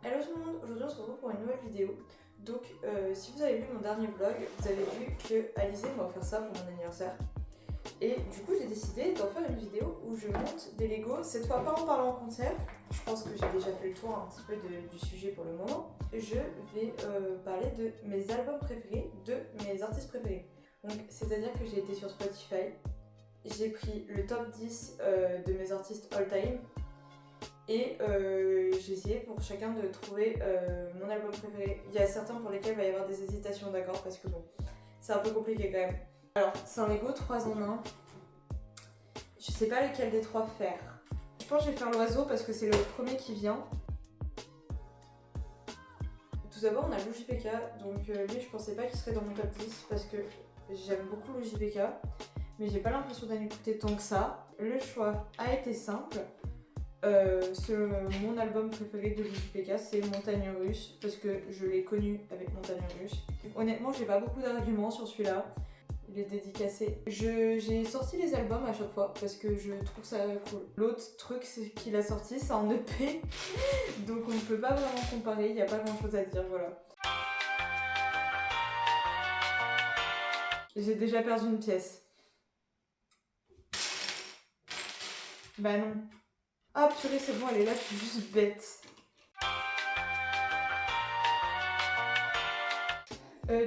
Hello tout le monde, aujourd'hui on se retrouve pour une nouvelle vidéo. Donc si vous avez vu mon dernier vlog, vous avez vu que Alizé m'a offert ça pour mon anniversaire. Et du coup j'ai décidé d'en faire une vidéo où je monte des Lego, cette fois pas en parlant en concert. Je pense que j'ai déjà fait le tour un petit peu du sujet pour le moment. Je vais parler de mes albums préférés, de mes artistes préférés. Donc c'est-à-dire que j'ai été sur Spotify, j'ai pris le top 10 de mes artistes all time. Et j'ai essayé pour chacun de trouver mon album préféré. Il y a certains pour lesquels il va y avoir des hésitations, d'accord, parce que bon, c'est un peu compliqué quand même. Alors, c'est un Lego 3 en 1. Je sais pas lequel des trois faire. Je pense que je vais faire l'oiseau parce que c'est le premier qui vient. Tout d'abord, on a l'UJPK, donc lui, je pensais pas qu'il serait dans mon top 10 parce que j'aime beaucoup l'UJPK, mais j'ai pas l'impression d'en écouter tant que ça. Le choix a été simple. Mon album préféré de l'UJPK, c'est Montagne Russe, parce que je l'ai connu avec Montagne Russe. Honnêtement, j'ai pas beaucoup d'arguments sur celui-là. Il est dédicacé. J'ai sorti les albums à chaque fois parce que je trouve ça cool. L'autre truc qu'il a sorti, c'est en EP, donc on ne peut pas vraiment comparer, il n'y a pas grand chose à dire, voilà. J'ai déjà perdu une pièce. Bah non. Ah purée, c'est bon, elle est là, je suis juste bête.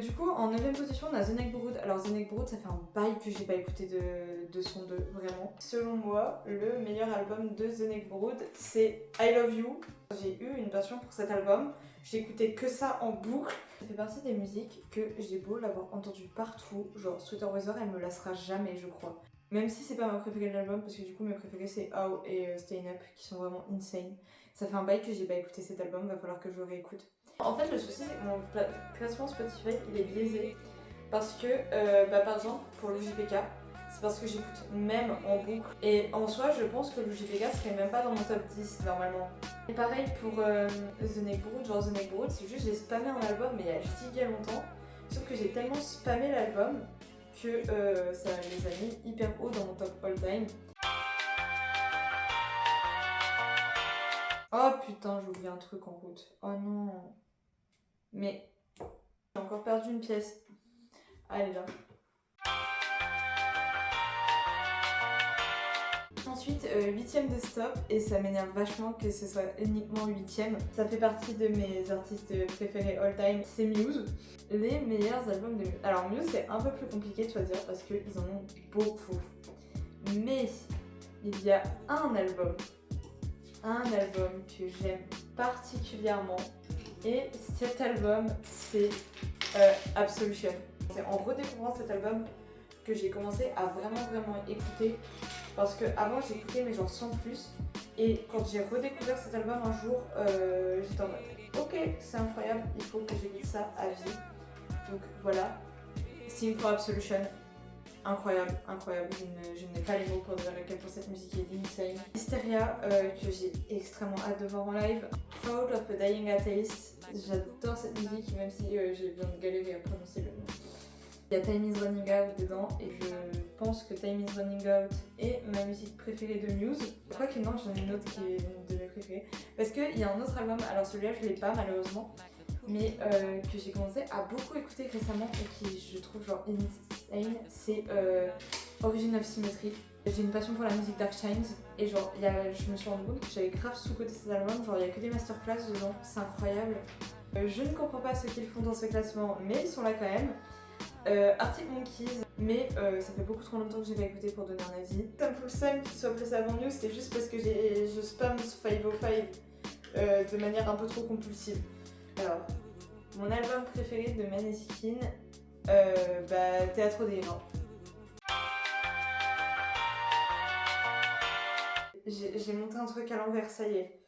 Du coup, en 9ème position, on a The Neckbrud. Alors, The Neckbrud, ça fait un bail que j'ai pas écouté de son 2, vraiment. Selon moi, le meilleur album de The Neckbrud, c'est I Love You. J'ai eu une passion pour cet album. J'ai écouté que ça en boucle. Ça fait partie des musiques que j'ai beau l'avoir entendu partout. Genre, Sweater Weather, elle me lassera jamais, je crois. Même si c'est pas ma préférée de l'album, parce que du coup, mes préférés, c'est How et Stayin' Up, qui sont vraiment insane. Ça fait un bail que j'ai pas écouté cet album, va falloir que je le réécoute. En fait, le souci, c'est que mon classement Spotify, il est biaisé. Parce que, par exemple, pour l'UJPK, c'est parce que j'écoute même en boucle. Et en soi, je pense que l'UJPK serait même pas dans mon top 10 normalement. Et pareil pour The Neckbrud, genre The Neckbrud, c'est juste j'ai spammé un album, mais il y a giga longtemps. Sauf que j'ai tellement spammé l'album que ça les a mis hyper haut dans mon top all time. Oh putain, j'ai oublié un truc en route. Oh non. Mais j'ai encore perdu une pièce. Ah, elle est là. Ensuite, 8ème de Stop, et ça m'énerve vachement que ce soit uniquement 8ème. Ça fait partie de mes artistes préférés all time, c'est Muse. Les meilleurs albums de Muse. Alors Muse, c'est un peu plus compliqué de choisir parce qu'ils en ont beaucoup. Mais il y a un album que j'aime particulièrement. Et cet album, c'est Absolution. C'est en redécouvrant cet album que j'ai commencé à vraiment écouter. Parce que avant j'écoutais mais genre sans plus. Et quand j'ai redécouvert cet album un jour, j'étais en mode ok, c'est incroyable, il faut que j'écoute ça à vie. Donc voilà, Sing for Absolution. Incroyable. Je n'ai pas les mots pour dire à quel point cette musique est insane. Hysteria, que j'ai extrêmement hâte de voir en live. Fall of a Dying Atheist, j'adore cette musique, même si j'ai bien galéré à prononcer le nom. Il y a Time is Running Out dedans, et je pense que Time is Running Out est ma musique préférée de Muse. Je crois que non, j'en ai une autre qui est une de mes préférées. Parce qu'il y a un autre album, alors celui-là je l'ai pas malheureusement, mais que j'ai commencé à beaucoup écouter récemment et qui je trouve genre insane, c'est Origin of Symmetry. J'ai une passion pour la musique Dark Shines et genre je me suis rendu compte que j'avais grave sous-côté cet album, genre il y a que des masterclass dedans, c'est incroyable. Je ne comprends pas ce qu'ils font dans ce classement, mais ils sont là quand même. Arctic Monkeys, mais ça fait beaucoup trop longtemps que j'ai pas écouté pour donner un avis. Ça me fout le seum qu'il soit placé avant nous, c'était juste parce que je spam 505 de manière un peu trop compulsive. Alors, mon album préféré de Maneskin, Teatro dei Reins. J'ai monté un truc à l'envers, ça y est.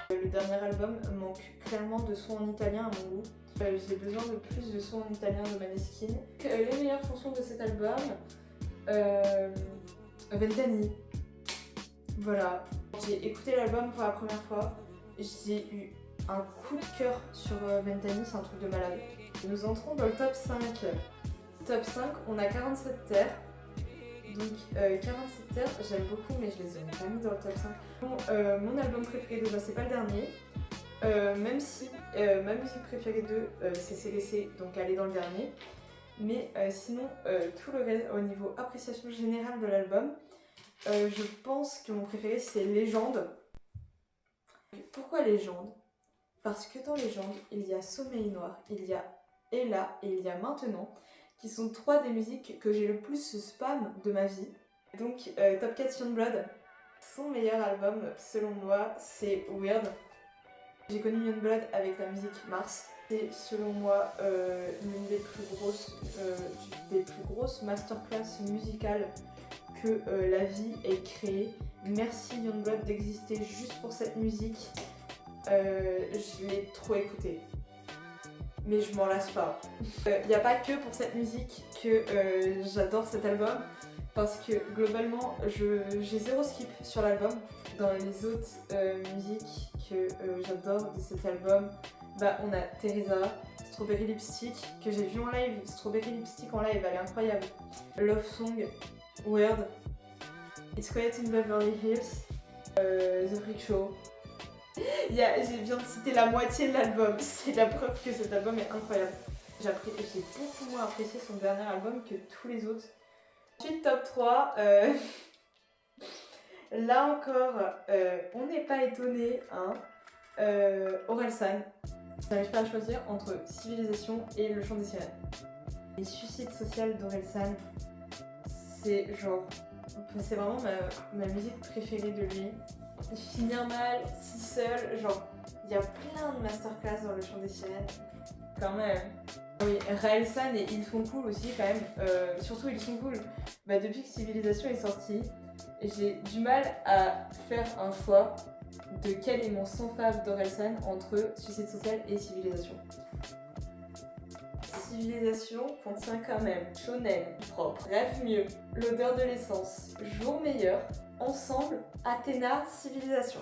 Le dernier album manque clairement de sons en italien à mon goût. J'ai besoin de plus de sons en italien de Maneskin. Les meilleures chansons de cet album, Ventani. Voilà. J'ai écouté l'album pour la première fois, j'ai eu un coup de cœur sur Ventani, c'est un truc de malade. Nous entrons dans le top 5. Top 5, on a 47 terres. Donc 47 heures, j'aime beaucoup mais je les ai pas mis dans le top 5. Mon album préféré déjà c'est pas le dernier. Même si ma musique préférée d'eux c'est CDC, donc elle est dans le dernier. Mais sinon tout le reste au niveau appréciation générale de l'album, je pense que mon préféré c'est Légende. Pourquoi Légende? Parce que dans Légende il y a Sommeil Noir, il y a Ella et il y a Maintenant, qui sont 3 des musiques que j'ai le plus spam de ma vie. Donc Top 4 Youngblood, son meilleur album selon moi c'est Weird. J'ai connu Youngblood avec la musique Mars. C'est selon moi l'une des plus grosses masterclass musicales que la vie ait créée. Merci Youngblood d'exister juste pour cette musique. Je l'ai trop écoutée. Mais je m'en lasse pas. Il n'y a pas que pour cette musique que j'adore cet album, parce que globalement j'ai 0 skip sur l'album. Dans les autres musiques que j'adore de cet album, bah on a Teresa, Strawberry Lipstick que j'ai vu en live. Strawberry Lipstick en live, elle est incroyable. Love Song, Weird, It's Quiet in Beverly Hills, The Freak Show. Je viens de citer la moitié de l'album, c'est la preuve que cet album est incroyable. J'ai beaucoup moins apprécié son dernier album que tous les autres. Ensuite, top 3, là encore, on n'est pas étonné, hein. Orelsan. J'arrive pas à choisir entre Civilisation et Le Chant des Sirènes. Les suicides social d'Orelsan, c'est vraiment ma musique préférée de lui. Finir mal, si seul, il y a plein de masterclass dans Le Chant des Sirènes, quand même. Oui, Raelsan et Ils sont cool aussi quand même, surtout Ils sont cool. Bah, depuis que Civilisation est sorti, j'ai du mal à faire un choix de quel est mon son fave d'Orelsan entre Suicide Social et Civilisation. Civilisation contient quand même Shonen, Propre, Rêve mieux, L'odeur de l'essence, Jour meilleur, Ensemble, Athéna, Civilisation.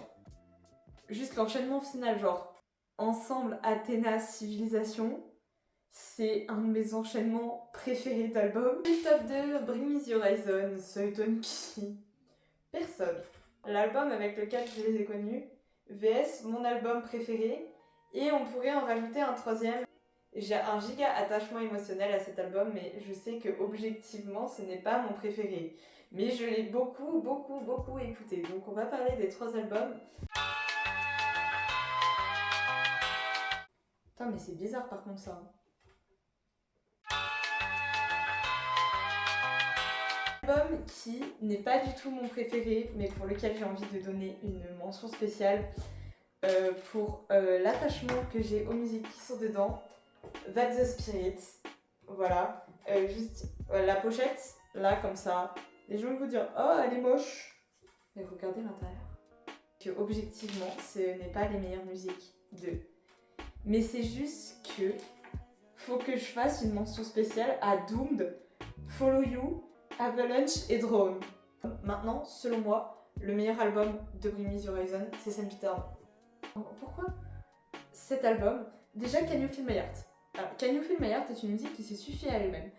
Juste l'enchaînement final, Ensemble, Athéna, Civilisation, c'est un de mes enchaînements préférés d'album. Top 2, Bring Me The Horizon, Seuton qui... Personne. L'album avec lequel je les ai connus, VS, mon album préféré, et on pourrait en rajouter un troisième. J'ai un giga attachement émotionnel à cet album, mais je sais que objectivement ce n'est pas mon préféré. Mais je l'ai beaucoup écouté. Donc on va parler des 3 albums. Putain mais c'est bizarre par contre ça. Album qui n'est pas du tout mon préféré, mais pour lequel j'ai envie de donner une mention spéciale pour l'attachement que j'ai aux musiques qui sont dedans. That's the Spirit. Voilà. Juste la pochette, là comme ça. Les gens vont dire oh elle est moche. Mais regardez l'intérieur. Que objectivement ce n'est pas les meilleures musiques d'eux. Mais c'est juste que faut que je fasse une mention spéciale à Doomed, Follow You, Avalanche et Drone. Maintenant, selon moi, le meilleur album de Bring Me The Horizon, c'est St. Peter. Pourquoi cet album? Déjà, Can You Feel My Heart? Alors, Can You Feel My Heart est une musique qui se suffit à elle-même.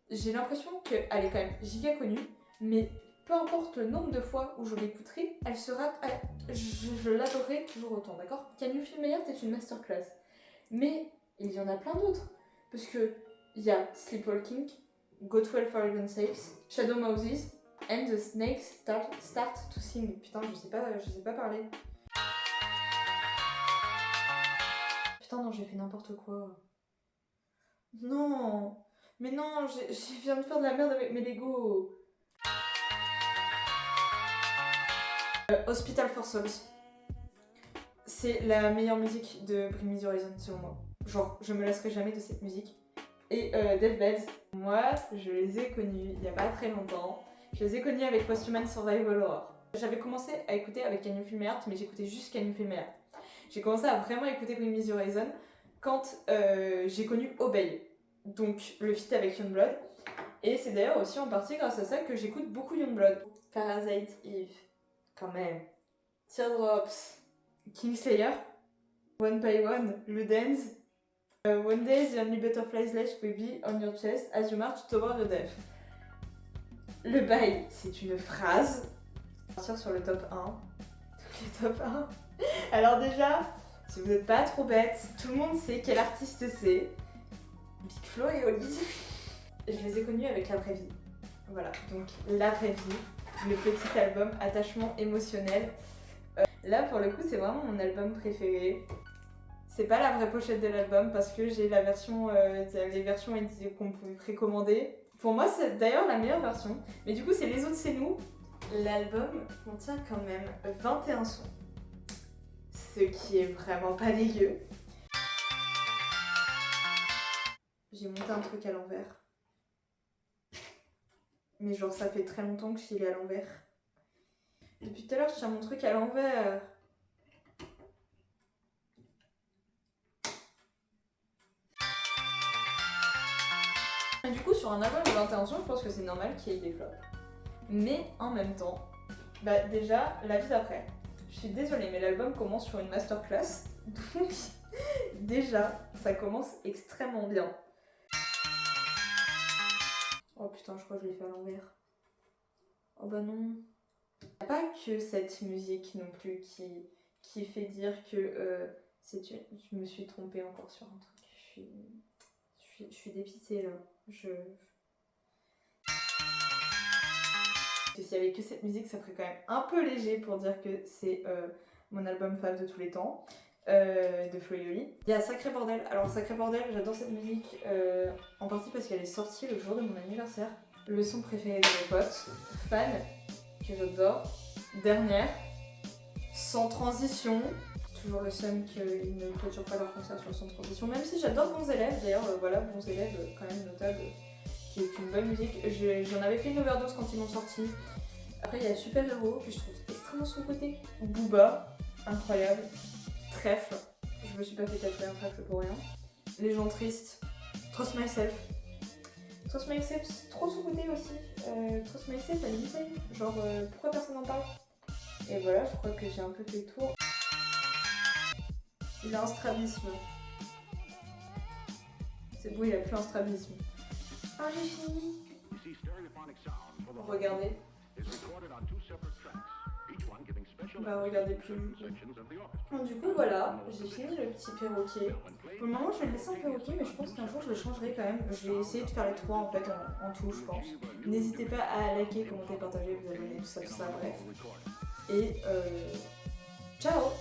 J'ai l'impression qu'elle est quand même giga connue, mais peu importe le nombre de fois où je l'écouterai, je l'adorerai toujours autant, d'accord? Can You Feel My Heart est une masterclass. Mais il y en a plein d'autres, parce que il y a Sleepwalking, Go 12 for Heaven's Sakes, Shadow Moses, and the Snakes start to Sing. Putain, je sais pas parler. Putain, non, j'ai fait n'importe quoi. Non, mais non, je viens de faire de la merde avec mes Lego. Hospital for Souls. C'est la meilleure musique de Bring Me The Horizon selon moi. Je me lasserai jamais de cette musique. Et Deathbeds, moi je les ai connus il n'y a pas très longtemps. Je les ai connus avec Posthuman Survival Horror. J'avais commencé à écouter avec Can You Feel My Heart, mais j'écoutais juste Can You Feel My Heart. J'ai commencé à vraiment écouter Bring Me The Horizon quand j'ai connu Obey, donc le feat avec Youngblood. Et c'est d'ailleurs aussi en partie grâce à ça que j'écoute beaucoup Youngblood. Parasite Eve, quand même. Teardrops, Kingslayer, One by One, Le Dance. One day the only butterflies left will be on your chest as you march toward the death. Le bail, c'est une phrase. On va partir sur le top 1. Le top 1. Alors déjà, si vous n'êtes pas trop bête, tout le monde sait quel artiste c'est. Big Flo et Oli. Je les ai connus avec La Vraie Vie. Voilà, donc La Vraie Vie, le petit album Attachement émotionnel. Là, pour le coup, c'est vraiment mon album préféré. C'est pas la vraie pochette de l'album parce que j'ai la version, les versions qu'on pouvait précommander. Pour moi, c'est d'ailleurs la meilleure version. Mais du coup, c'est Les Autres, c'est nous. L'album contient quand même 21 sons. Ce qui est vraiment pas dégueu. J'ai monté un truc à l'envers. Mais genre, ça fait très longtemps que je suis à l'envers. Depuis tout à l'heure, je tiens mon truc à l'envers. Et du coup, sur un album de 21 sons, je pense que c'est normal qu'il y ait des flops. Mais en même temps, bah déjà, la vie d'après. Je suis désolée, mais l'album commence sur une masterclass. Donc, déjà, ça commence extrêmement bien. Oh putain, je crois que je l'ai fait à l'envers. Oh bah non. Il n'y a pas que cette musique non plus qui fait dire que je me suis trompée encore sur un truc. Je suis dépitée là. S'il y avait que cette musique, ça ferait quand même un peu léger pour dire que c'est mon album fave de tous les temps. De Flo et Oli. Il y a Sacré Bordel. Alors Sacré Bordel, j'adore cette musique en partie parce qu'elle est sortie le jour de mon anniversaire. Le son préféré de mes potes, fan, que j'adore. Dernière, Sans Transition. Toujours le seum qu'ils ne clôturent pas leur concert sur Sans Transition, même si j'adore Bons Élèves. D'ailleurs, voilà, Bons Élèves, quand même notable, qui est une bonne musique. J'en avais fait une overdose quand ils l'ont sorti. Après, il y a Super Héros, que je trouve extrêmement sous-côté. Booba, incroyable. Trèfle, je me suis pas fait tatouer un trèfle pour rien. Les gens tristes, Trust Myself. Trust Myself, c'est trop sous-côté aussi. Trust Myself, elle est insane. Genre, pourquoi personne n'en parle? Et voilà, je crois que j'ai un peu fait le tour. Il a un strabisme. C'est bon, il a plus un strabisme. Ah, j'ai fini. Regardez. Bah regardez plus. Bon, du coup voilà, j'ai fini le petit perroquet. Pour le moment je vais le laisser en perroquet, mais je pense qu'un jour je le changerai quand même. Je vais essayer de faire les trois en fait en tout, je pense. N'hésitez pas à liker, commenter, partager, vous abonner, tout ça, bref. Et ciao!